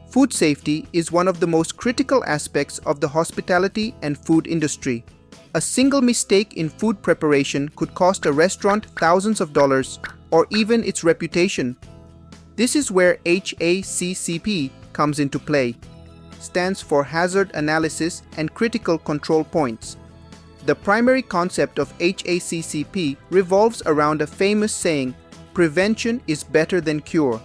Food safety is one of the most critical aspects of the hospitality and food industry. A single mistake in food preparation could cost a restaurant thousands of dollars or even its reputation. This is where HACCP comes into play. Stands for Hazard Analysis and Critical Control Points. The primary concept of HACCP revolves around a famous saying, "Prevention is better than cure."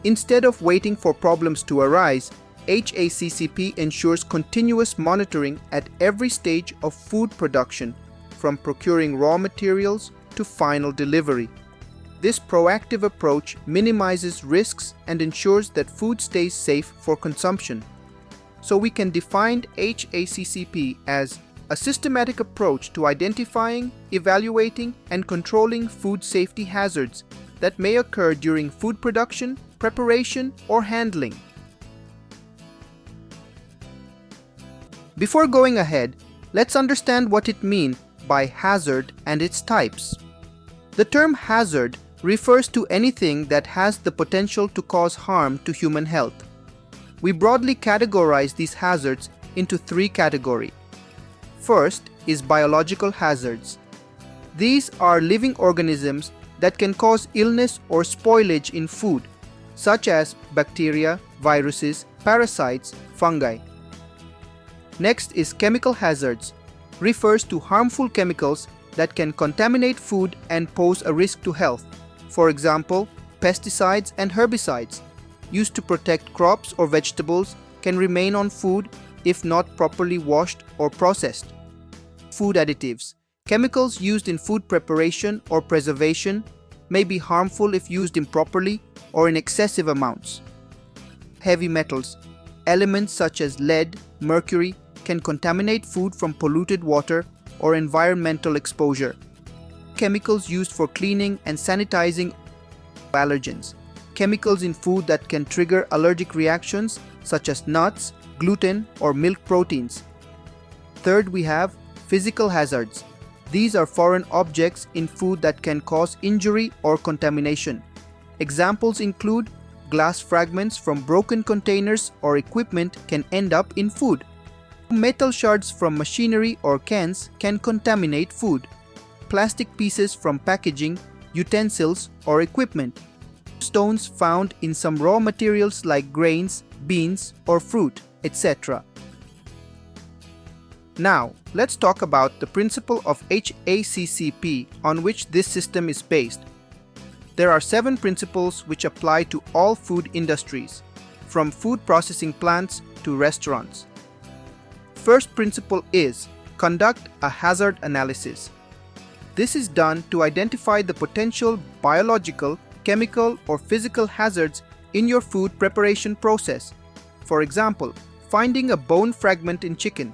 Instead of waiting for problems to arise, HACCP ensures continuous monitoring at every stage of food production, from procuring raw materials to final delivery. This proactive approach minimizes risks and ensures that food stays safe for consumption. So we can define HACCP as a systematic approach to identifying, evaluating, and controlling food safety hazards that may occur during food production, preparation, or handling. Before going ahead, let's understand what it means by hazard and its types. The term hazard refers to anything that has the potential to cause harm to human health. We broadly categorize these hazards into three categories. First is biological hazards. These are living organisms that can cause illness or spoilage in food, such as bacteria, viruses, parasites, fungi. Next is chemical hazards. Refers to harmful chemicals that can contaminate food and pose a risk to health. For example, pesticides and herbicides used to protect crops or vegetables can remain on food if not properly washed or processed. Food additives. Chemicals used in food preparation or preservation may be harmful if used improperly or in excessive amounts. Heavy metals. Elements such as lead, mercury can contaminate food from polluted water or environmental exposure. Chemicals used for cleaning and sanitizing. Allergens. Chemicals in food that can trigger allergic reactions such as nuts, gluten, or milk proteins. Third, we have physical hazards. These are foreign objects in food that can cause injury or contamination. Examples include glass fragments from broken containers or equipment can end up in food. Metal shards from machinery or cans can contaminate food. Plastic pieces from packaging, utensils, or equipment. Stones found in some raw materials like grains, beans, or fruit, etc. Now, let's talk about the principle of HACCP on which this system is based. There are 7 principles which apply to all food industries, from food processing plants to restaurants. First principle is conduct a hazard analysis. This is done to identify the potential biological, chemical, or physical hazards in your food preparation process. For example, finding a bone fragment in chicken.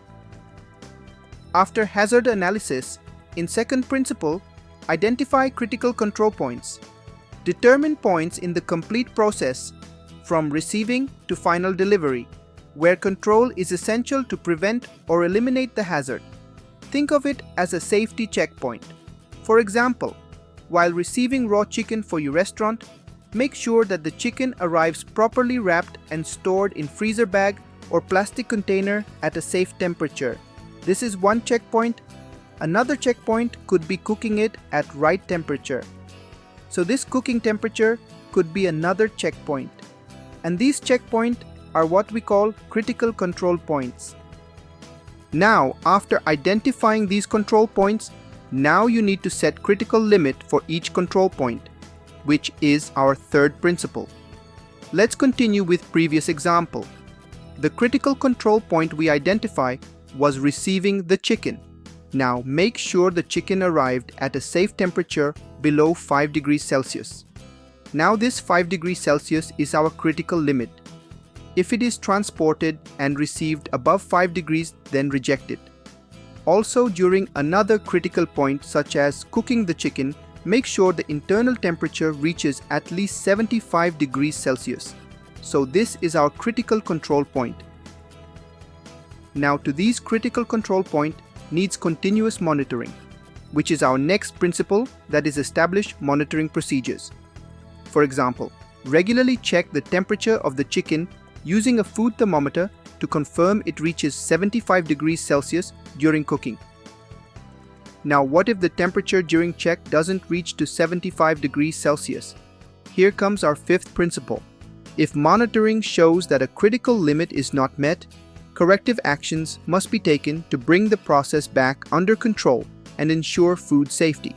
After hazard analysis, in second principle, identify critical control points. Determine points in the complete process, from receiving to final delivery, where control is essential to prevent or eliminate the hazard. Think of it as a safety checkpoint. For example, while receiving raw chicken for your restaurant, make sure that the chicken arrives properly wrapped and stored in freezer bag or plastic container at a safe temperature. This is one checkpoint. Another checkpoint could be cooking it at right temperature. So this cooking temperature could be another checkpoint. And these checkpoints are what we call critical control points. Now, after identifying these control points, now you need to set critical limit for each control point, which is our third principle. Let's continue with previous example. The critical control point we identify was receiving the chicken. Now make sure the chicken arrived at a safe temperature below 5 degrees Celsius. Now this 5 degrees Celsius is our critical limit. If it is transported and received above 5 degrees, then reject it. Also, during another critical point such as cooking the chicken, make sure the internal temperature reaches at least 75 degrees Celsius. So this is our critical control point. Now to these critical control point needs continuous monitoring, which is our next principle, that is establish monitoring procedures. For example, regularly check the temperature of the chicken using a food thermometer to confirm it reaches 75 degrees Celsius during cooking. Now, what if the temperature during check doesn't reach to 75 degrees Celsius? Here comes our fifth principle. If monitoring shows that a critical limit is not met, corrective actions must be taken to bring the process back under control and ensure food safety.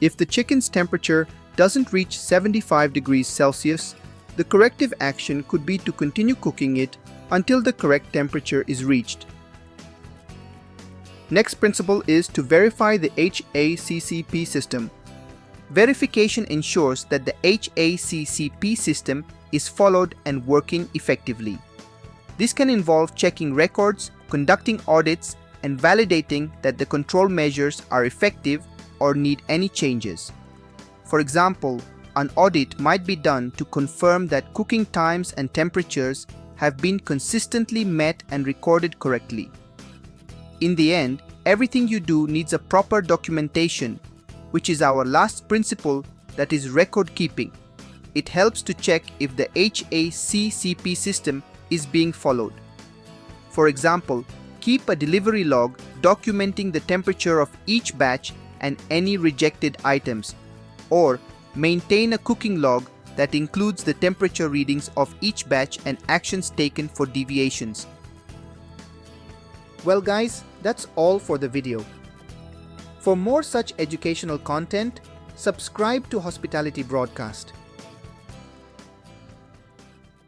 If the chicken's temperature doesn't reach 75 degrees Celsius, the corrective action could be to continue cooking it until the correct temperature is reached. Next principle is to verify the HACCP system. Verification ensures that the HACCP system is followed and working effectively. This can involve checking records, conducting audits, and validating that the control measures are effective or need any changes. For example, an audit might be done to confirm that cooking times and temperatures have been consistently met and recorded correctly. In the end, everything you do needs a proper documentation, which is our last principle, that is record keeping. It helps to check if the HACCP system is being followed. For example, keep a delivery log documenting the temperature of each batch and any rejected items, or maintain a cooking log that includes the temperature readings of each batch and actions taken for deviations. Well guys, that's all for the video. For more such educational content, subscribe to Hospitality Broadcast.